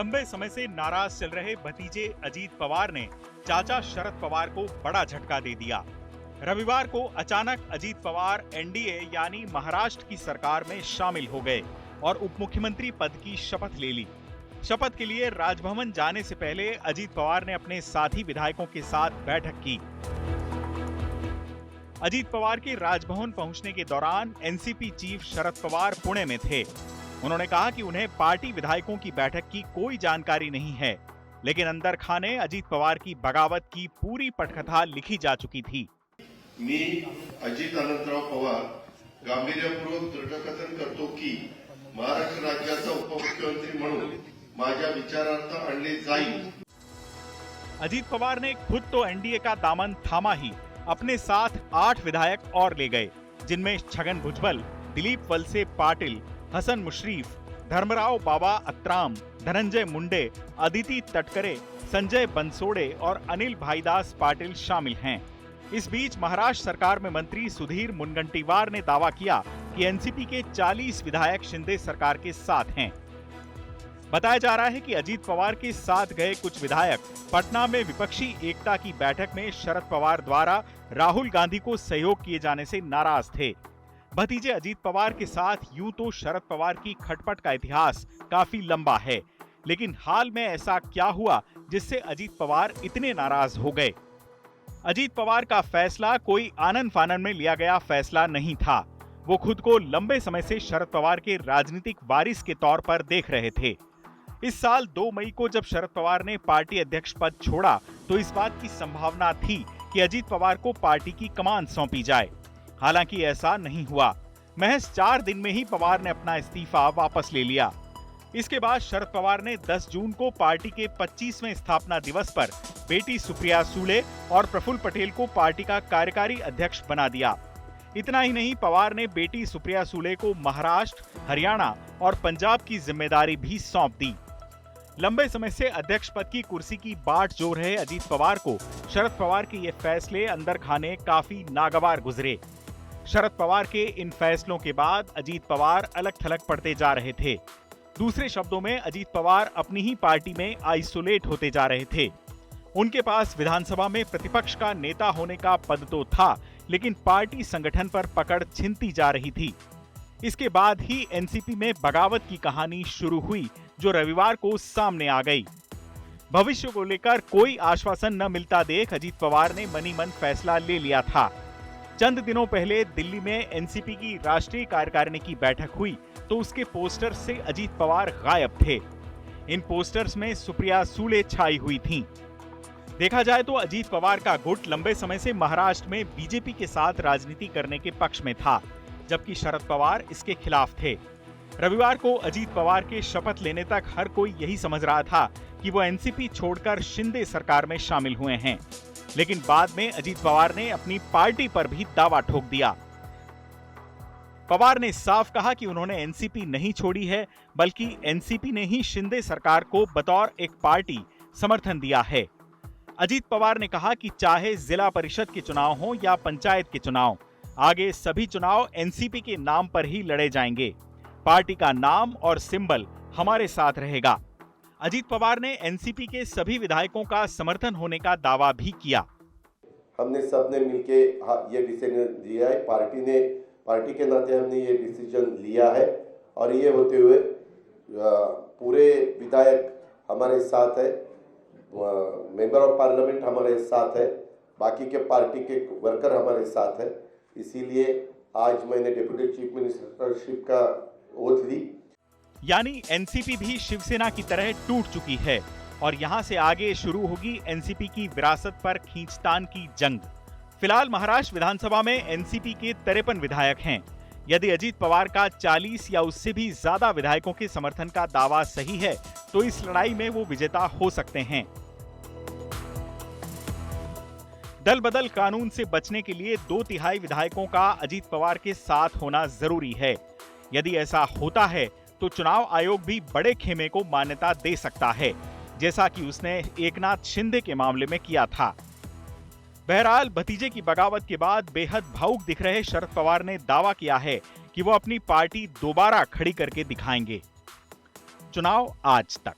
लंबे समय से नाराज चल रहे भतीजे अजीत पवार ने चाचा शरद पवार को बड़ा झटका दे दिया। रविवार को अचानक अजीत पवार एनडीए यानी महाराष्ट्र की सरकार में शामिल हो गए और उप मुख्यमंत्री पद की शपथ ले ली। शपथ के लिए राजभवन जाने से पहले अजीत पवार ने अपने साथी विधायकों के साथ बैठक की। अजीत पवार के राजभवन पहुंचने के दौरान एनसीपी चीफ शरद पवार पुणे में थे। उन्होंने कहा कि उन्हें पार्टी विधायकों की बैठक की कोई जानकारी नहीं है, लेकिन अंदर खाने अजीत पवार की बगावत की पूरी पटकथा लिखी जा चुकी थी। मी अजित अनंतराव पवार गांभीर्यपूर्वक दृढकथन करतो की महाराष्ट्र राज्याचा उपमुख्यमंत्री म्हणून माझ्या विचारार्थ आणले जाईल। अजीत पवार ने खुद तो एनडीए का दामन थामा ही, अपने साथ 8 विधायक और ले गए, जिनमें छगन भुजबल, दिलीप वलसे पाटिल, हसन मुश्रीफ, धर्मराव बाबा अत्राम, धनंजय मुंडे, अदिति तटकरे, संजय बंसोड़े और अनिल भाईदास पाटिल शामिल हैं। इस बीच महाराष्ट्र सरकार में मंत्री सुधीर मुनगंटीवार ने दावा किया कि एनसीपी के 40 विधायक शिंदे सरकार के साथ हैं। बताया जा रहा है कि अजीत पवार के साथ गए कुछ विधायक पटना में विपक्षी एकता की बैठक में शरद पवार द्वारा राहुल गांधी को सहयोग किए जाने से नाराज थे। भतीजे अजीत पवार के साथ यूं तो शरद पवार की खटपट का इतिहास काफी लंबा है, लेकिन हाल में ऐसा क्या हुआ जिससे अजीत पवार इतने नाराज हो गए? अजीत पवार का फैसला कोई आनन फानन में लिया गया फैसला नहीं था। वो खुद को लंबे समय से शरद पवार के राजनीतिक वारिस के तौर पर देख रहे थे। इस साल 2 मई को जब शरद पवार ने पार्टी अध्यक्ष पद छोड़ा तो इस बात की संभावना थी कि अजीत पवार को पार्टी की कमान सौंपी जाए। हालांकि ऐसा नहीं हुआ। महज 4 दिन में ही पवार ने अपना इस्तीफा वापस ले लिया। इसके बाद शरद पवार ने 10 जून को पार्टी के 25वें स्थापना दिवस पर बेटी सुप्रिया सुले और प्रफुल्ल पटेल को पार्टी का कार्यकारी अध्यक्ष बना दिया। इतना ही नहीं, पवार ने बेटी सुप्रिया सुले को महाराष्ट्र, हरियाणा और पंजाब की जिम्मेदारी भी सौंप दी। लंबे समय से अध्यक्ष पद की कुर्सी की बाट जो रहे अजीत पवार को शरद पवार के ये फैसले अंदर खाने काफी नागवार गुजरे। शरद पवार के इन फैसलों के बाद अजीत पवार अलग थलग पड़ते जा रहे थे। दूसरे शब्दों में अजीत पवार अपनी ही पार्टी में आइसोलेट होते जा रहे थे। उनके पास विधानसभा में प्रतिपक्ष का नेता होने का पद तो था, लेकिन पार्टी संगठन पर पकड़ छिनती जा रही थी। इसके बाद ही एनसीपी में बगावत की कहानी शुरू हुई, जो रविवार को सामने आ गई। भविष्य को लेकर कोई आश्वासन न मिलता देख अजीत पवार ने मनी मन फैसला ले लिया था। चंद दिनों पहले दिल्ली में एनसीपी की राष्ट्रीय कार्यकारिणी की बैठक हुई तो उसके पोस्टर से अजीत पवार गायब थे। इन पोस्टर्स में सुप्रिया सुले छाई हुई थीं। देखा जाए तो अजीत पवार का गुट लंबे समय से महाराष्ट्र में बीजेपी के साथ राजनीति करने के पक्ष में था, जबकि शरद पवार इसके खिलाफ थे। रविवार को अजीत पवार के शपथ लेने तक हर कोई यही समझ रहा था कि वो एनसीपी छोड़कर शिंदे सरकार में शामिल हुए हैं, लेकिन बाद में अजीत पवार ने अपनी पार्टी पर भी दावा ठोक दिया। पवार ने साफ कहा कि उन्होंने एनसीपी नहीं छोड़ी है, बल्कि एनसीपी ने ही शिंदे सरकार को बतौर एक पार्टी समर्थन दिया है। अजीत पवार ने कहा कि चाहे जिला परिषद के चुनाव हो या पंचायत के चुनाव, आगे सभी चुनाव एनसीपी के नाम पर ही लड़े जाएंगे। पार्टी का नाम और सिंबल हमारे साथ रहेगा। अजीत पवार ने एनसीपी के सभी विधायकों का समर्थन होने का दावा भी किया। हमने सबने मिलके ये डिसीजन लिया है, पार्टी के नाते हमने ये डिसीजन लिया है और ये होते हुए पूरे विधायक हमारे साथ है, मेंबर ऑफ पार्लियामेंट हमारे साथ है, बाकी के पार्टी के वर्कर हमारे साथ है। इसीलिए आज मैंने डिप्टी चीफ मिनिस्टरशिप का ओथ ली। यानी एनसीपी भी शिवसेना की तरह टूट चुकी है और यहां से आगे शुरू होगी एनसीपी की विरासत पर खींचतान की जंग। फिलहाल महाराष्ट्र विधानसभा में एनसीपी के 53 विधायक हैं। यदि अजीत पवार का 40 या उससे भी ज्यादा विधायकों के समर्थन का दावा सही है तो इस लड़ाई में वो विजेता हो सकते हैं। दल बदल कानून से बचने के लिए 2/3 विधायकों का अजीत पवार के साथ होना जरूरी है। यदि ऐसा होता है तो चुनाव आयोग भी बड़े खेमे को मान्यता दे सकता है, जैसा कि उसने एकनाथ शिंदे के मामले में किया था। बहरहाल भतीजे की बगावत के बाद बेहद भावुक दिख रहे शरद पवार ने दावा किया है कि वो अपनी पार्टी दोबारा खड़ी करके दिखाएंगे। चुनाव आज तक।